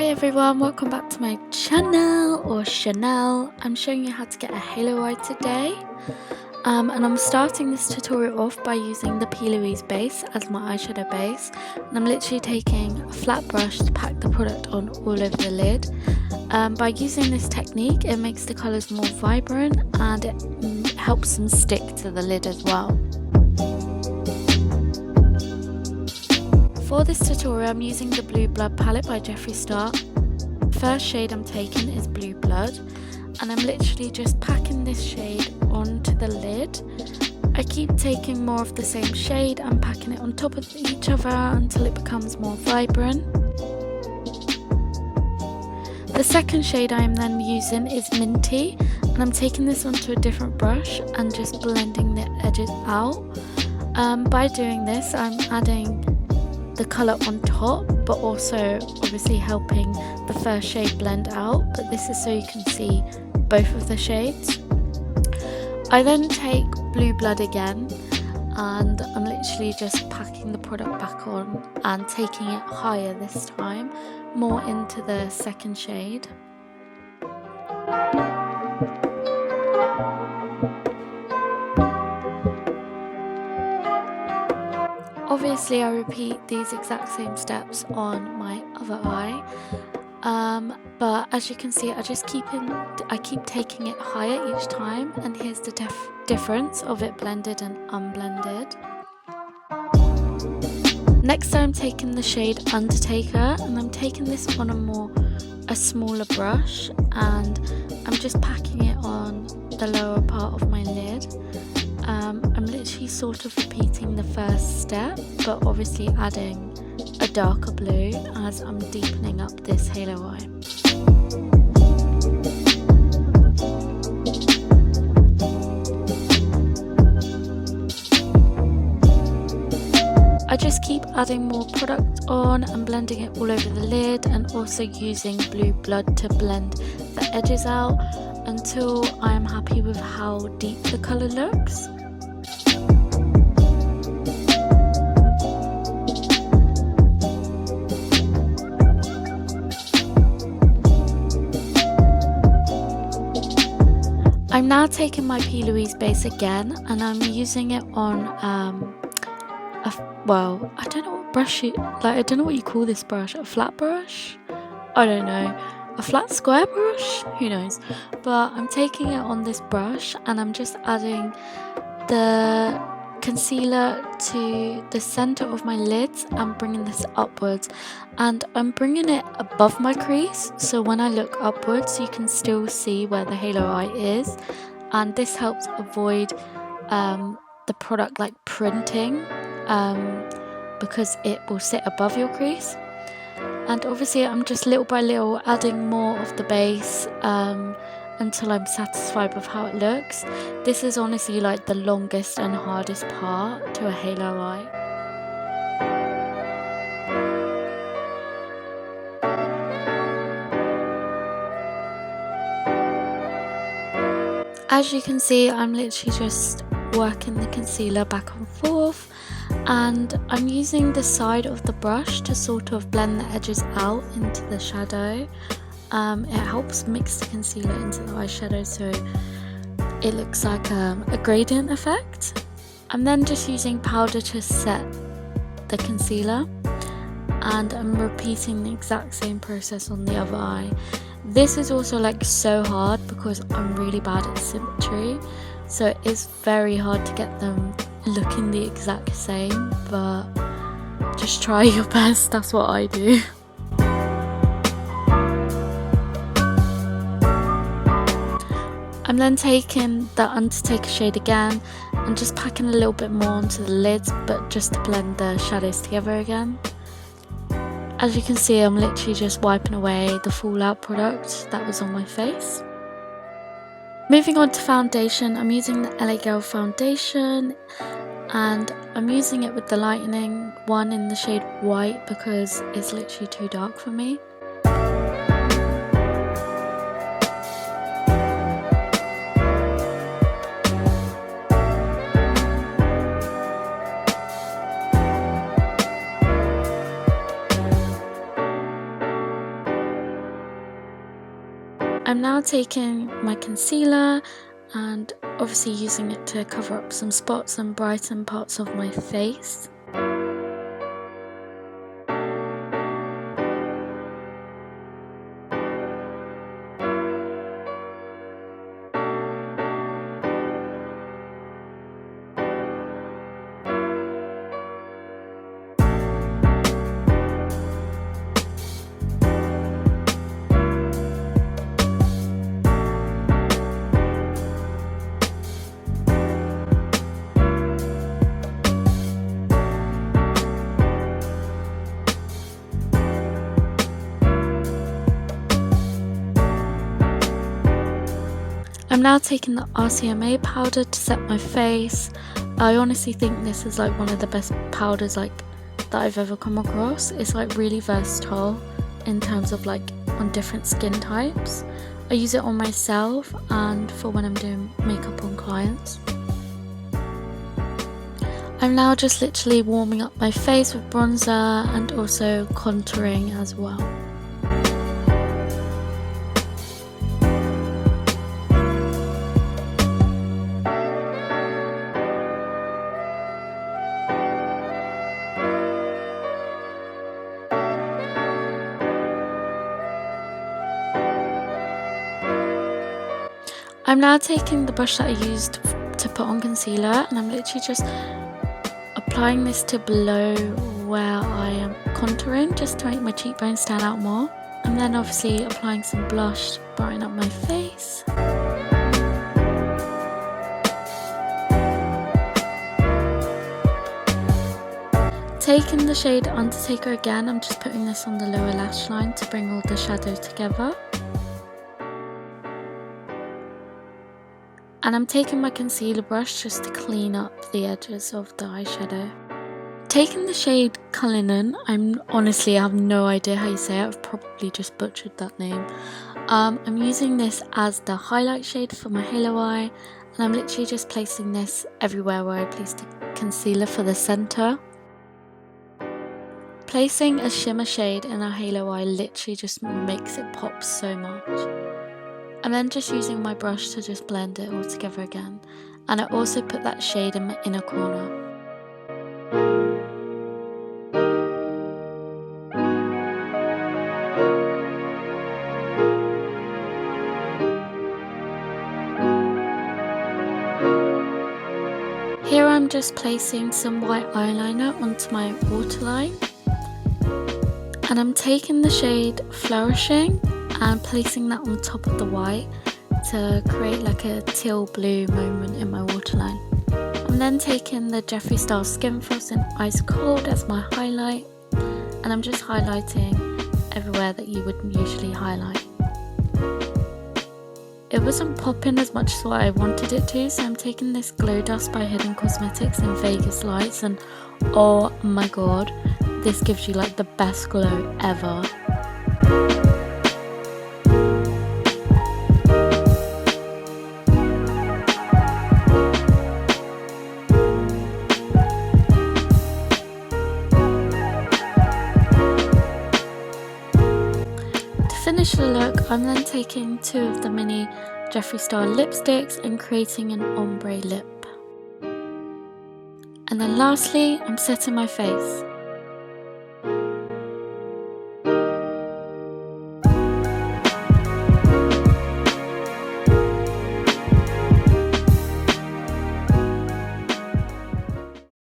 Hi everyone, welcome back to my channel or Chanel. I'm showing you how to get a halo eye today. And I'm starting this tutorial off by using the P. Louise base as my eyeshadow base. And I'm literally taking a flat brush to pack the product on all over the lid. By using this technique, it makes the colours more vibrant and it helps them stick to the lid as well. For this tutorial, I'm using the Blue Blood palette by Jeffree. First shade I'm taking is Blue Blood, and I'm literally just packing this shade onto the lid. I keep taking more of the same shade and packing it on top of each other until it becomes more vibrant. The second shade I am then using is Minty, and I'm taking this onto a different brush and just blending the edges out. By doing this, I'm adding the colour on top, but also obviously helping the first shade blend out, but this is so you can see both of the shades. I then take Blue Blood again and I'm literally just packing the product back on and taking it higher this time, more into the second shade. Obviously I repeat these exact same steps on my other eye, but as you can see I keep taking it higher each time, and here's the difference of it blended and unblended. Next I'm taking the shade Undertaker, and I'm taking this on a smaller brush, and I'm just packing it on the lower part of my lid. I'm literally sort of repeating the first step, but obviously adding a darker blue as I'm deepening up this halo eye. I just keep adding more product on and blending it all over the lid, and also using Blue Blood to blend the edges out until I am happy with how deep the colour looks. I'm now taking my P. Louise base again, and I'm using it on well, I don't know what brush I don't know what you call this brush, a flat brush? I don't know, a flat square brush? Who knows? But I'm taking it on this brush and I'm just adding the concealer to the center of my lids and bringing this upwards, and I'm bringing it above my crease, so when I look upwards you can still see where the halo eye is, and this helps avoid the product like printing, because it will sit above your crease. And obviously I'm just little by little adding more of the base until I'm satisfied with how it looks. This is honestly like the longest and hardest part to a halo eye. As you can see, I'm literally just working the concealer back and forth, and I'm using the side of the brush to sort of blend the edges out into the shadow. It helps mix the concealer into the eyeshadow so it looks like a gradient effect. I'm then just using powder to set the concealer, and I'm repeating the exact same process on the other eye. This is also like so hard because I'm really bad at symmetry, so it's very hard to get them looking the exact same, but just try your best, that's what I do. I'm then taking the Undertaker shade again and just packing a little bit more onto the lids, but just to blend the shadows together again. As you can see, I'm literally just wiping away the fallout product that was on my face. Moving on to foundation, I'm using the LA Girl foundation, and I'm using it with the lightening one in the shade white because it's literally too dark for me. I'm now taking my concealer and obviously using it to cover up some spots and brighten parts of my face. I'm now taking the RCMA powder to set my face. I honestly think this is like one of the best powders that I've ever come across. It's like really versatile in terms of like on different skin types. I use it on myself and for when I'm doing makeup on clients. I'm now just literally warming up my face with bronzer and also contouring as well. I'm now taking the brush that I used to put on concealer and I'm literally just applying this to below where I am contouring just to make my cheekbones stand out more. And then obviously applying some blush to brighten up my face. Taking the shade Undertaker again, I'm just putting this on the lower lash line to bring all the shadow together. And I'm taking my concealer brush just to clean up the edges of the eyeshadow. Taking the shade Cullinan, honestly I have no idea how you say it, I've probably just butchered that name. I'm using this as the highlight shade for my halo eye, and I'm literally just placing this everywhere where I placed the concealer for the centre. Placing a shimmer shade in our halo eye literally just makes it pop so much. And then just using my brush to just blend it all together again. And I also put that shade in my inner corner. Here I'm just placing some white eyeliner onto my waterline. And I'm taking the shade Flourishing and placing that on top of the white to create like a teal blue moment in my waterline. I'm then taking the Jeffree style Skin Frost in Ice Cold as my highlight, and I'm just highlighting everywhere that you would usually highlight. It wasn't popping as much as what I wanted it to, so I'm taking this Glow Dust by Hidden Cosmetics in Vegas Lights, and oh my god, this gives you like the best glow ever. To finish the look, I'm then taking two of the mini Jeffree Star lipsticks and creating an ombre lip. And then lastly, I'm setting my face.